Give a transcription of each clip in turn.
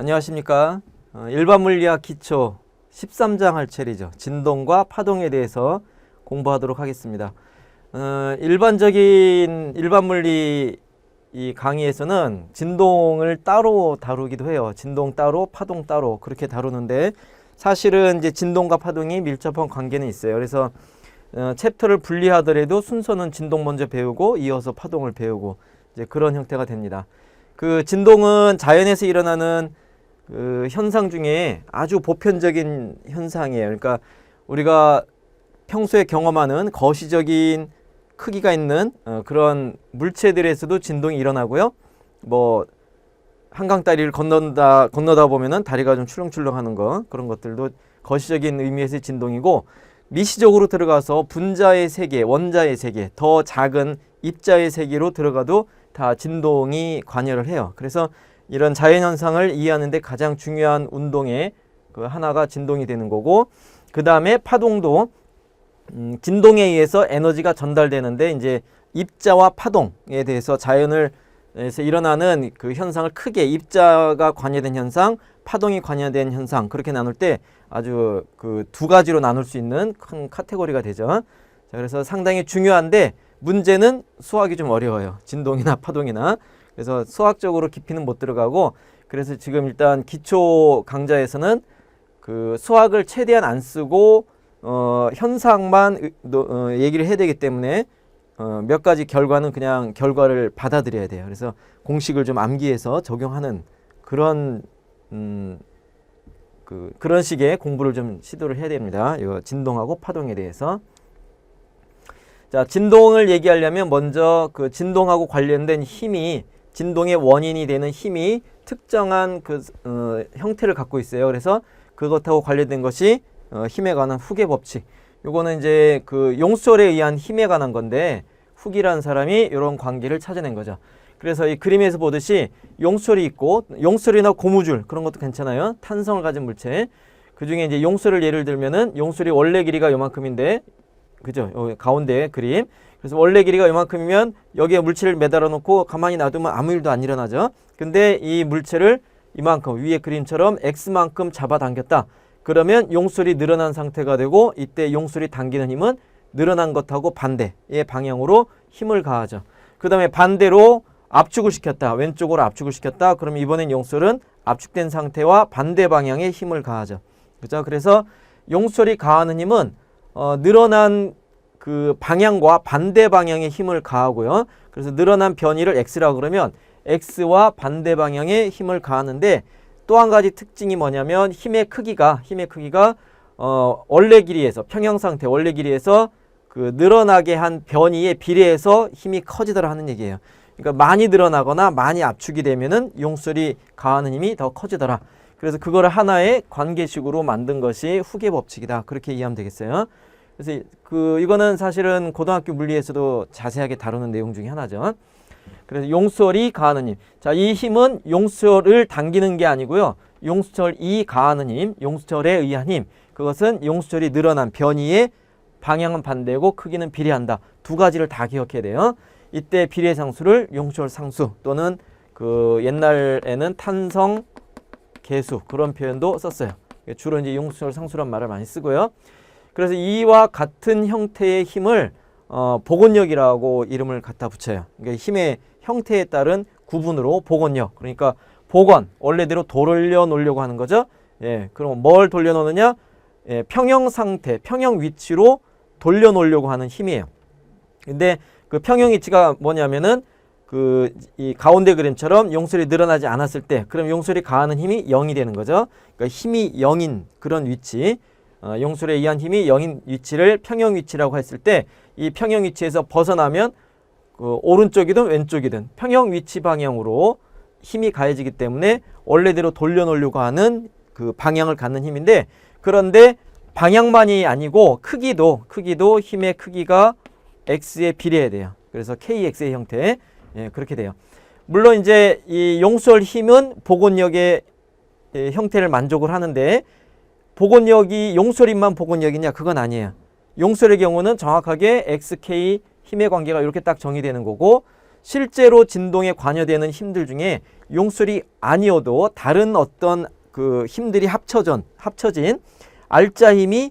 안녕하십니까. 일반 물리학 기초 13장 할 차례죠. 진동과 파동에 대해서 공부하도록 하겠습니다. 일반 물리 이 강의에서는 진동을 따로 다루기도 해요. 진동 따로, 파동 따로 그렇게 다루는데 사실은 이제 진동과 파동이 밀접한 관계는 있어요. 그래서 챕터를 분리하더라도 순서는 진동 먼저 배우고 이어서 파동을 배우고 이제 그런 형태가 됩니다. 그 진동은 자연에서 일어나는 그 현상 중에 아주 보편적인 현상이에요. 그러니까 우리가 평소에 경험하는 거시적인 크기가 있는 그런 물체들에서도 진동이 일어나고요. 뭐 한강 다리를 건너다 보면은 다리가 좀 출렁출렁하는 거 그런 것들도 거시적인 의미에서의 진동이고, 미시적으로 들어가서 분자의 세계, 원자의 세계, 더 작은 입자의 세계로 들어가도 다 진동이 관여를 해요. 그래서 이런 자연현상을 이해하는 데 가장 중요한 운동의 그 하나가 진동이 되는 거고, 그 다음에 파동도 진동에 의해서 에너지가 전달되는데, 이제 입자와 파동에 대해서 자연에서 일어나는 그 현상을 크게 입자가 관여된 현상, 파동이 관여된 현상 그렇게 나눌 때 아주 그 두 가지로 나눌 수 있는 큰 카테고리가 되죠. 자, 그래서 상당히 중요한데 문제는 수학이 좀 어려워요. 진동이나 파동이나. 그래서 수학적으로 깊이는 못 들어가고, 그래서 지금 일단 기초 강좌에서는 그 수학을 최대한 안 쓰고 현상만 얘기를 해야 되기 때문에 몇 가지 결과는 그냥 결과를 받아들여야 돼요. 그래서 공식을 좀 암기해서 적용하는 그런 그런 식의 공부를 좀 시도를 해야 됩니다. 이 진동하고 파동에 대해서. 자, 진동을 얘기하려면 먼저 그 진동하고 관련된 힘이, 진동의 원인이 되는 힘이 특정한 그 형태를 갖고 있어요. 그래서 그것하고 관련된 것이 힘에 관한 훅의 법칙. 요거는 이제 그 용설에 의한 힘에 관한 건데, 훅이라는 사람이 이런 관계를 찾아낸 거죠. 그래서 이 그림에서 보듯이 용설이 있고, 용설이나 고무줄 그런 것도 괜찮아요. 탄성을 가진 물체. 그 중에 이제 용설을 예를 들면은 용설이 원래 길이가 요만큼인데, 그죠? 여기 가운데 그림. 그래서 원래 길이가 요만큼이면 여기에 물체를 매달아 놓고 가만히 놔두면 아무 일도 안 일어나죠. 근데 이 물체를 이만큼 위에 그림처럼 X만큼 잡아당겼다. 그러면 용설이 늘어난 상태가 되고, 이때 용설이 당기는 힘은 늘어난 것하고 반대의 방향으로 힘을 가하죠. 그 다음에 반대로 압축을 시켰다. 왼쪽으로 압축을 시켰다. 그럼 이번엔 용설은 압축된 상태와 반대 방향에 힘을 가하죠. 그죠? 그래서 용설이 가하는 힘은 늘어난 그 방향과 반대 방향에 힘을 가하고요. 그래서 늘어난 변이를 X라고 그러면 X와 반대 방향에 힘을 가하는데, 또 한 가지 특징이 뭐냐면 힘의 크기가 원래 길이에서, 평형 상태 원래 길이에서 그 늘어나게 한 변이에 비례해서 힘이 커지더라 하는 얘기예요. 그러니까 많이 늘어나거나 많이 압축이 되면은 용설이 가하는 힘이 더 커지더라. 그래서 그거를 하나의 관계식으로 만든 것이 훅의 법칙이다. 그렇게 이해하면 되겠어요. 그래서 이거는 사실은 고등학교 물리에서도 자세하게 다루는 내용 중에 하나죠. 그래서 용설이 가하는 힘. 자, 이 힘은 용설을 당기는 게 아니고요. 용설이 가하는 힘, 용설에 의한 힘. 그것은 용설이 늘어난 변이의 방향은 반대고 크기는 비례한다. 두 가지를 다 기억해야 돼요. 이때 비례상수를 용설상수 또는 그 옛날에는 탄성 계수 그런 표현도 썼어요. 주로 이제 용설상수란 말을 많이 쓰고요. 그래서 이와 같은 형태의 힘을 복원력이라고 이름을 갖다 붙여요. 그러니까 힘의 형태에 따른 구분으로 복원력. 그러니까 복원, 원래대로 돌려 놓으려고 하는 거죠. 예, 그럼 뭘 돌려 놓느냐? 예, 평형 상태, 평형 위치로 돌려 놓으려고 하는 힘이에요. 근데 그 평형 위치가 뭐냐면은 이 가운데 그림처럼 용설이 늘어나지 않았을 때, 그럼 용설이 가하는 힘이 0이 되는 거죠. 그러니까 힘이 0인 그런 위치, 용설에 의한 힘이 0인 위치를 평형 위치라고 했을 때, 이 평형 위치에서 벗어나면 그 오른쪽이든 왼쪽이든 평형 위치 방향으로 힘이 가해지기 때문에 원래대로 돌려놓으려고 하는 그 방향을 갖는 힘인데, 그런데 방향만이 아니고 크기도 힘의 크기가 X에 비례해야 돼요. 그래서 KX의 형태, 예, 그렇게 돼요. 물론 이제 이 용설 힘은 복원력의 형태를 만족을 하는데, 복원력이 용설힘만 복원력이냐? 그건 아니에요. 용설의 경우는 정확하게 XK 힘의 관계가 이렇게 딱 정의되는 거고, 실제로 진동에 관여되는 힘들 중에 용솔이 아니어도 다른 어떤 그 힘들이 합쳐진 알짜 힘이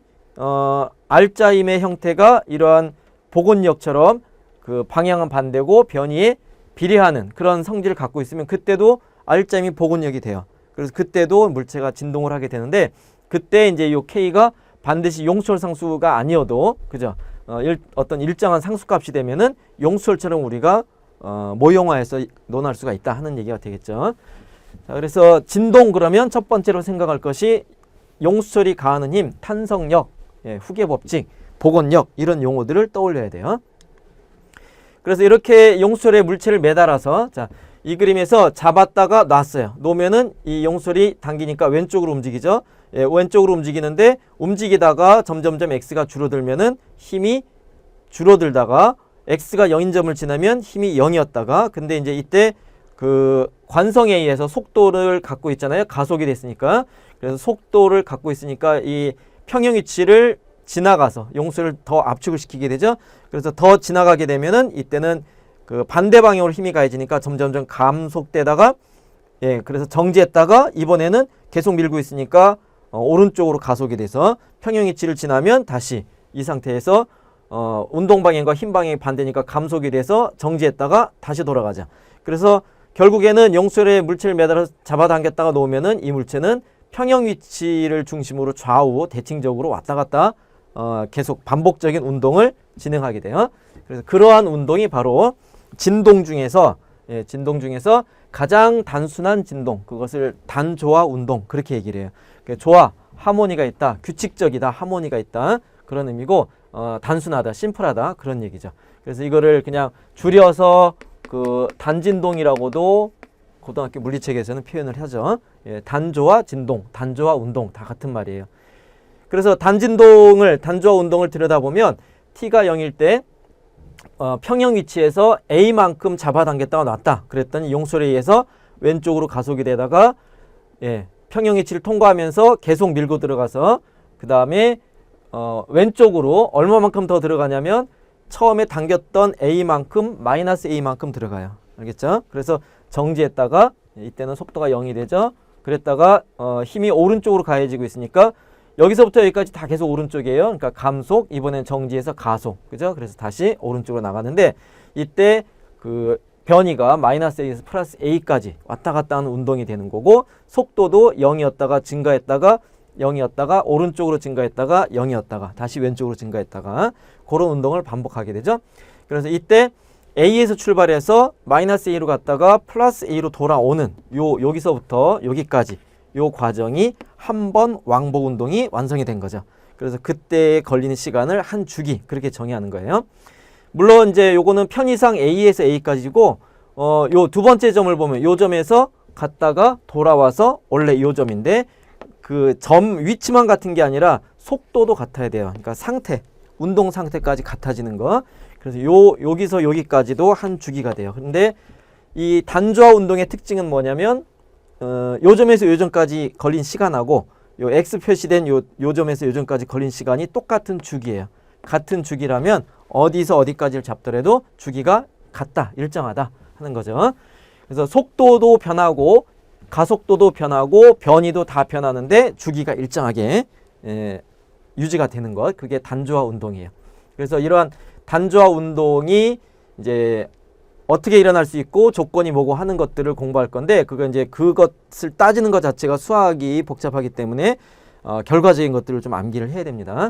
알짜 힘의 형태가 이러한 복원력처럼 그 방향은 반대고 변이에 비례하는 그런 성질을 갖고 있으면 그때도 알짜 힘이 복원력이 돼요. 그래서 그때도 물체가 진동을 하게 되는데 그때 이제 요 K가 반드시 용솔 상수가 아니어도 그죠? 어떤 일정한 상수값이 되면은 용솔처럼 우리가 모형화해서 논할 수가 있다 하는 얘기가 되겠죠. 자, 그래서 진동 그러면 첫 번째로 생각할 것이 용솔이 가하는 힘, 탄성력, 후계 법칙, 복원력 이런 용어들을 떠올려야 돼요. 그래서 이렇게 용솔에 물체를 매달아서 자, 이 그림에서 잡았다가 놨어요. 놓으면은 이 용솔이 당기니까 왼쪽으로 움직이죠. 왼쪽으로 움직이는데 움직이다가 점점점 x가 줄어들면은 힘이 줄어들다가 x가 0인 점을 지나면 힘이 0이었다가 근데 이제 이때 그 관성에 의해서 속도를 갖고 있잖아요. 가속이 됐으니까. 그래서 속도를 갖고 있으니까 이 평형 위치를 지나가서 용솔을 더 압축을 시키게 되죠. 그래서 더 지나가게 되면은 이때는 그 반대 방향으로 힘이 가해지니까 점점점 감속되다가 그래서 정지했다가 이번에는 계속 밀고 있으니까 오른쪽으로 가속이 돼서 평형 위치를 지나면 다시 이 상태에서 운동 방향과 힘 방향이 반대니까 감속이 돼서 정지했다가 다시 돌아가자. 그래서 결국에는 용솔에 물체를 매달아서 잡아당겼다가 놓으면은 이 물체는 평형 위치를 중심으로 좌우 대칭적으로 왔다 갔다 계속 반복적인 운동을 진행하게 돼요. 그래서 그러한 운동이 바로 진동 중에서 가장 단순한 진동, 그것을 단조화 운동 그렇게 얘기를 해요. 조화, 하모니가 있다, 규칙적이다, 하모니가 있다 그런 의미고 단순하다, 심플하다 그런 얘기죠. 그래서 이거를 그냥 줄여서 그 단진동이라고도 고등학교 물리책에서는 표현을 하죠. 단조화 진동, 단조화 운동 다 같은 말이에요. 그래서 단조화 운동을 들여다보면 t가 0일 때 평형 위치에서 a만큼 잡아당겼다가 놨다. 그랬더니 용솔에 의해서 왼쪽으로 가속이 되다가 평형 위치를 통과하면서 계속 밀고 들어가서 그 다음에 왼쪽으로 얼마만큼 더 들어가냐면 처음에 당겼던 a만큼 마이너스 a만큼 들어가요. 알겠죠? 그래서 정지했다가 이때는 속도가 0이 되죠. 그랬다가 힘이 오른쪽으로 가해지고 있으니까 여기서부터 여기까지 다 계속 오른쪽이에요. 그러니까 감속, 이번엔 정지해서 가속. 그죠? 그래서 다시 오른쪽으로 나가는데 이때 그 변이가 마이너스 A에서 플러스 A까지 왔다 갔다 하는 운동이 되는 거고 속도도 0이었다가 증가했다가 0이었다가 오른쪽으로 증가했다가 0이었다가 다시 왼쪽으로 증가했다가 그런 운동을 반복하게 되죠. 그래서 이때 A에서 출발해서 마이너스 A로 갔다가 플러스 A로 돌아오는 여기서부터 여기까지 요 과정이 한 번 왕복 운동이 완성이 된 거죠. 그래서 그때 걸리는 시간을 한 주기 그렇게 정의하는 거예요. 물론 이제 요거는 편의상 A에서 A까지고 요 두 번째 점을 보면 요 점에서 갔다가 돌아와서 원래 요 점인데 그 점 위치만 같은 게 아니라 속도도 같아야 돼요. 그러니까 상태, 운동 상태까지 같아지는 거. 그래서 여기서 여기까지도 한 주기가 돼요. 근데 이 단조화 운동의 특징은 뭐냐면 요 점에서 요 점까지 걸린 시간하고 요 X 표시된 요 점에서 요 점까지 걸린 시간이 똑같은 주기예요. 같은 주기라면 어디서 어디까지를 잡더라도 주기가 같다, 일정하다 하는 거죠. 그래서 속도도 변하고 가속도도 변하고 변이도 다 변하는데 주기가 일정하게 유지가 되는 것, 그게 단조화 운동이에요. 그래서 이러한 단조화 운동이 이제 어떻게 일어날 수 있고 조건이 뭐고 하는 것들을 공부할 건데 그것을 따지는 것 자체가 수학이 복잡하기 때문에 결과적인 것들을 좀 암기를 해야 됩니다.